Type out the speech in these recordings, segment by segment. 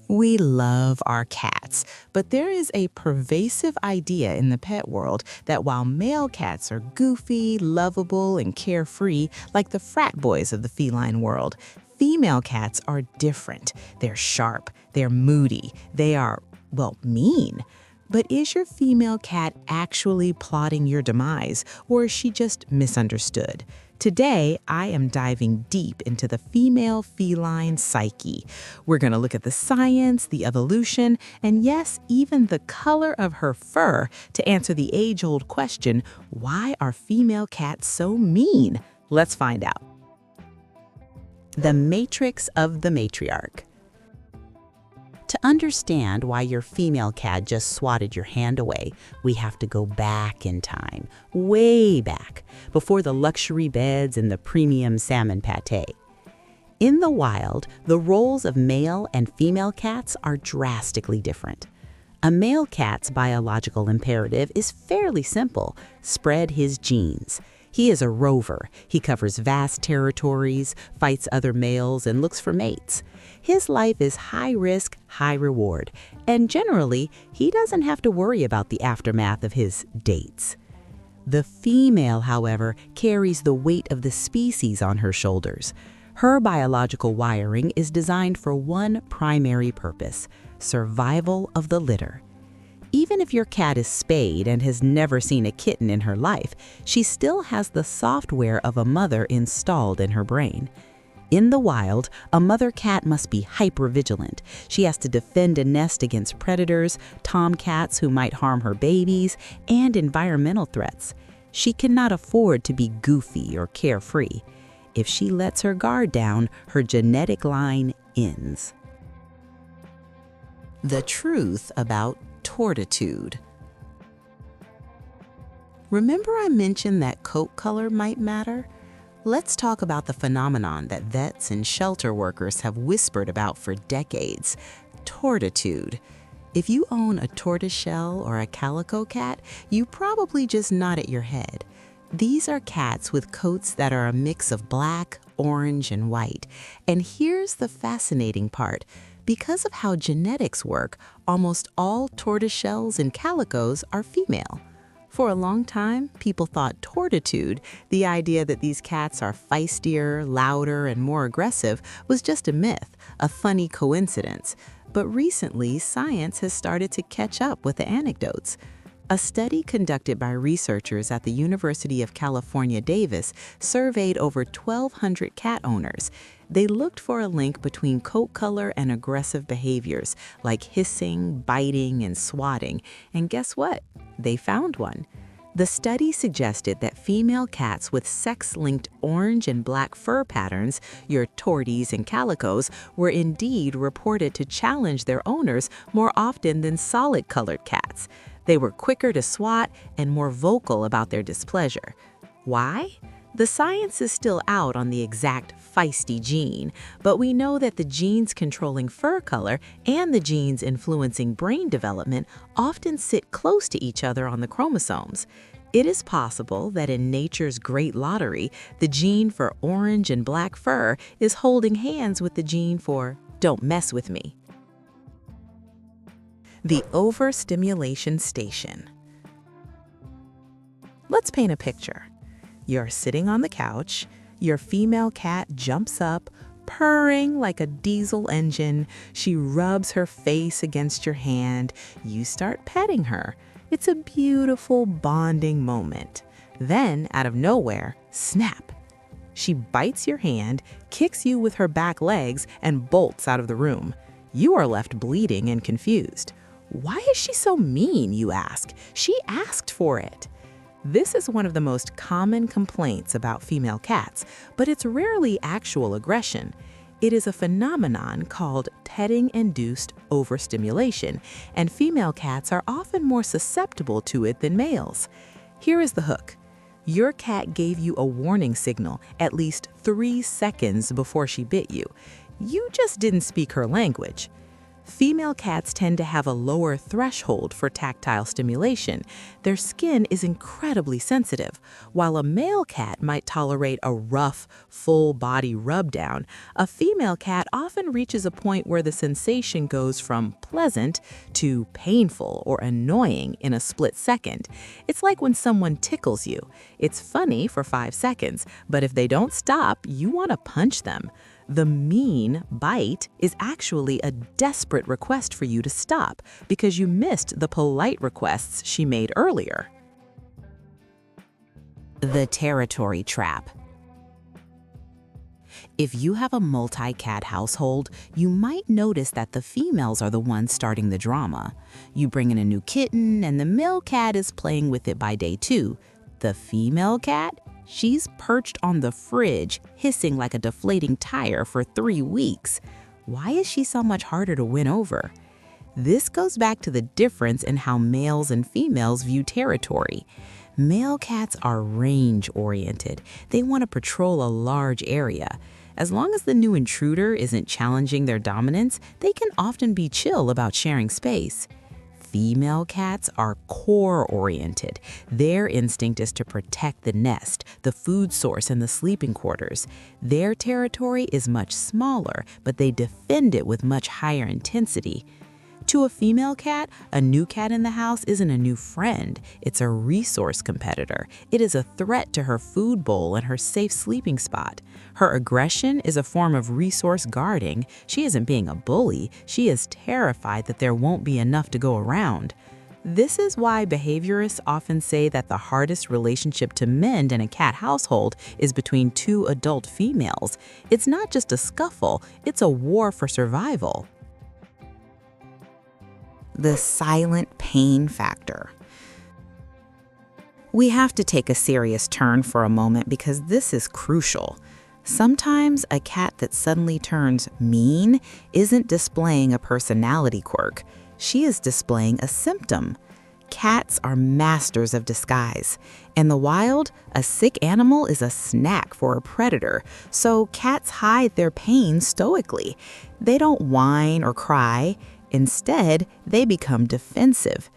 We love our cats, but there is a pervasive idea in the pet world that while male cats are goofy, lovable, and carefree, like the frat boys of the feline world, female cats are different. They're sharp, they're moody, they are, well, mean. But is your female cat actually plotting your demise, or is she just misunderstood? Today, I am diving deep into the female feline psyche. We're going to look at the science, the evolution, and yes, even the color of her fur to answer the age-old question, why are female cats so mean? Let's find out. The matrix of the matriarch. To understand why your female cat just swatted your hand away, we have to go back in time, way back, before the luxury beds and the premium salmon pate. In the wild, the roles of male and female cats are drastically different. A male cat's biological imperative is fairly simple: spread his genes. He is a rover. He covers vast territories, fights other males, and looks for mates. His life is high risk, high reward, and generally, he doesn't have to worry about the aftermath of his dates. The female, however, carries the weight of the species on her shoulders. Her biological wiring is designed for one primary purpose: survival of the litter. Even if your cat is spayed and has never seen a kitten in her life, she still has the software of a mother installed in her brain. In the wild, a mother cat must be hypervigilant. She has to defend a nest against predators, tomcats who might harm her babies, and environmental threats. She cannot afford to be goofy or carefree. If she lets her guard down, her genetic line ends. The truth about Tortitude. Remember I mentioned that coat color might matter? Let's talk about the phenomenon that vets and shelter workers have whispered about for decades: tortitude. If you own a tortoiseshell or a calico cat, you probably just nodded your head. These are cats with coats that are a mix of black, orange, and white. And here's the fascinating part. Because of how genetics work, almost all tortoiseshells and calicos are female. For a long time, people thought tortitude, the idea that these cats are feistier, louder, and more aggressive, was just a myth, a funny coincidence. But recently, science has started to catch up with the anecdotes. A study conducted by researchers at the University of California, Davis surveyed over 1,200 cat owners. They looked for a link between coat color and aggressive behaviors like hissing, biting, and swatting. And guess what? They found one. The study suggested that female cats with sex-linked orange and black fur patterns, your torties and calicos, were indeed reported to challenge their owners more often than solid-colored cats. They were quicker to swat and more vocal about their displeasure. Why? The science is still out on the exact feisty gene, but we know that the genes controlling fur color and the genes influencing brain development often sit close to each other on the chromosomes. It is possible that in nature's great lottery, the gene for orange and black fur is holding hands with the gene for "don't mess with me." The Overstimulation Station. Let's paint a picture. You're sitting on the couch, your female cat jumps up, purring like a diesel engine. She rubs her face against your hand. You start petting her. It's a beautiful bonding moment. Then, out of nowhere, snap. She bites your hand, kicks you with her back legs, and bolts out of the room. You are left bleeding and confused. Why is she so mean, you ask? She asked for it. This is one of the most common complaints about female cats, but it's rarely actual aggression. It is a phenomenon called petting-induced overstimulation, and female cats are often more susceptible to it than males. Here is the hook. Your cat gave you a warning signal at least 3 seconds before she bit you. You just didn't speak her language. Female cats tend to have a lower threshold for tactile stimulation. Their skin is incredibly sensitive. While a male cat might tolerate a rough, full-body rub-down, a female cat often reaches a point where the sensation goes from pleasant to painful or annoying in a split second. It's like when someone tickles you. It's funny for 5 seconds, but if they don't stop, you want to punch them. The mean bite is actually a desperate request for you to stop because you missed the polite requests she made earlier. The territory trap. If you have a multi-cat household, you might notice that the females are the ones starting the drama. You bring in a new kitten and the male cat is playing with it by day 2. The female cat? She's perched on the fridge, hissing like a deflating tire for 3 weeks. Why is she so much harder to win over? This goes back to the difference in how males and females view territory. Male cats are range-oriented. They want to patrol a large area. As long as the new intruder isn't challenging their dominance, they can often be chill about sharing space. Female cats are core-oriented. Their instinct is to protect the nest, the food source, and the sleeping quarters. Their territory is much smaller, but they defend it with much higher intensity. To a female cat, a new cat in the house isn't a new friend. It's a resource competitor. It is a threat to her food bowl and her safe sleeping spot. Her aggression is a form of resource guarding. She isn't being a bully. She is terrified that there won't be enough to go around. This is why behaviorists often say that the hardest relationship to mend in a cat household is between 2 adult females. It's not just a scuffle, it's a war for survival. The silent pain factor. We have to take a serious turn for a moment because this is crucial. Sometimes a cat that suddenly turns mean isn't displaying a personality quirk. She is displaying a symptom. Cats are masters of disguise. In the wild, a sick animal is a snack for a predator, so cats hide their pain stoically. They don't whine or cry. Instead, they become defensive.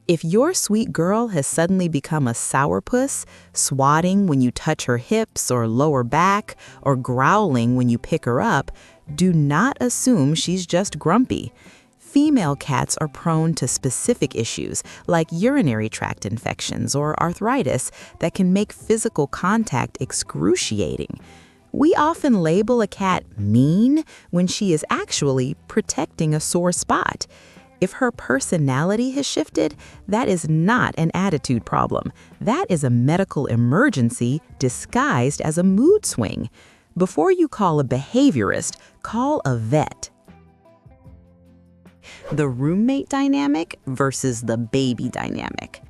If your sweet girl has suddenly become a sourpuss, swatting when you touch her hips or lower back, or growling when you pick her up, do not assume she's just grumpy. Female cats are prone to specific issues like urinary tract infections or arthritis that can make physical contact excruciating. We often label a cat mean when she is actually protecting a sore spot. If her personality has shifted, that is not an attitude problem. That is a medical emergency disguised as a mood swing. Before you call a behaviorist, call a vet. The roommate dynamic versus the baby dynamic.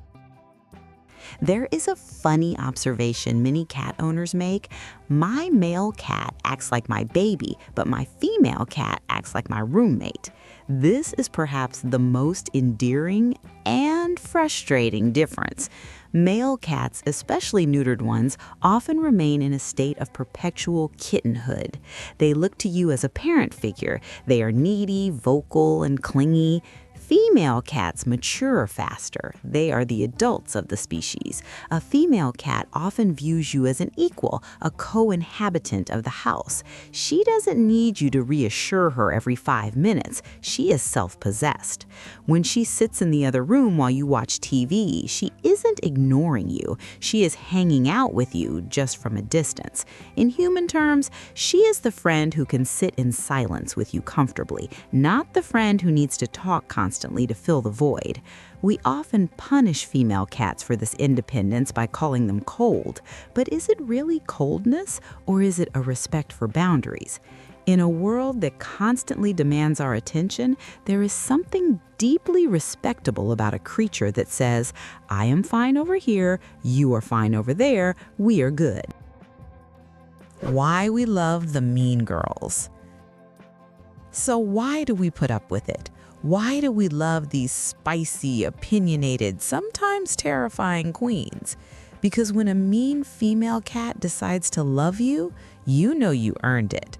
There is a funny observation many cat owners make. My male cat acts like my baby, but my female cat acts like my roommate. This is perhaps the most endearing and frustrating difference. Male cats, especially neutered ones, often remain in a state of perpetual kittenhood. They look to you as a parent figure. They are needy, vocal, and clingy. Female cats mature faster. They are the adults of the species. A female cat often views you as an equal, a co-inhabitant of the house. She doesn't need you to reassure her every 5 minutes. She is self-possessed. When she sits in the other room while you watch TV, she isn't ignoring you. She is hanging out with you just from a distance. In human terms, she is the friend who can sit in silence with you comfortably, not the friend who needs to talk constantly to fill the void. We often punish female cats for this independence by calling them cold. But is it really coldness, or is it a respect for boundaries? In a world that constantly demands our attention, there is something deeply respectable about a creature that says, I am fine over here, you are fine over there, we are good. Why we love the mean girls. So why do we put up with it? Why do we love these spicy, opinionated, sometimes terrifying queens? Because when a mean female cat decides to love you, you know you earned it.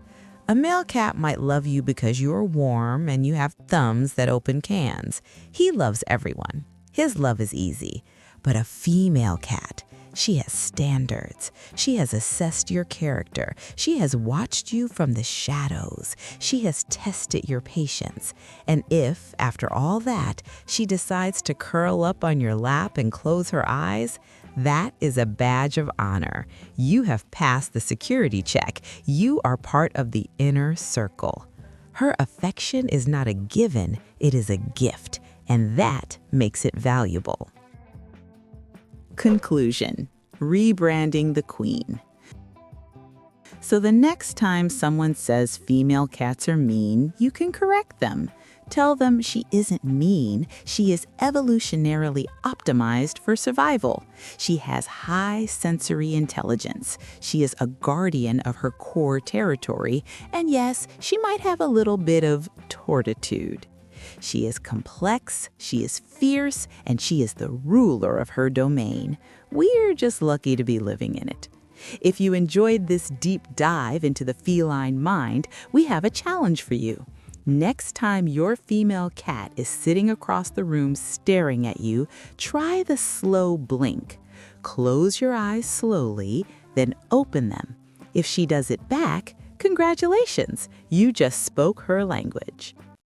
A male cat might love you because you're warm and you have thumbs that open cans. He loves everyone. His love is easy. But a female cat, she has standards. She has assessed your character. She has watched you from the shadows. She has tested your patience. And if, after all that, she decides to curl up on your lap and close her eyes, that is a badge of honor. You have passed the security check. You are part of the inner circle. Her affection is not a given, it is a gift, and that makes it valuable. Conclusion: Rebranding the Queen. So the next time someone says female cats are mean, you can correct them. Tell them she isn't mean, she is evolutionarily optimized for survival. She has high sensory intelligence. She is a guardian of her core territory, and yes, she might have a little bit of tortitude. She is complex, she is fierce, and she is the ruler of her domain. We're just lucky to be living in it. If you enjoyed this deep dive into the feline mind, we have a challenge for you. Next time your female cat is sitting across the room staring at you, try the slow blink. Close your eyes slowly, then open them. If she does it back, congratulations, you just spoke her language.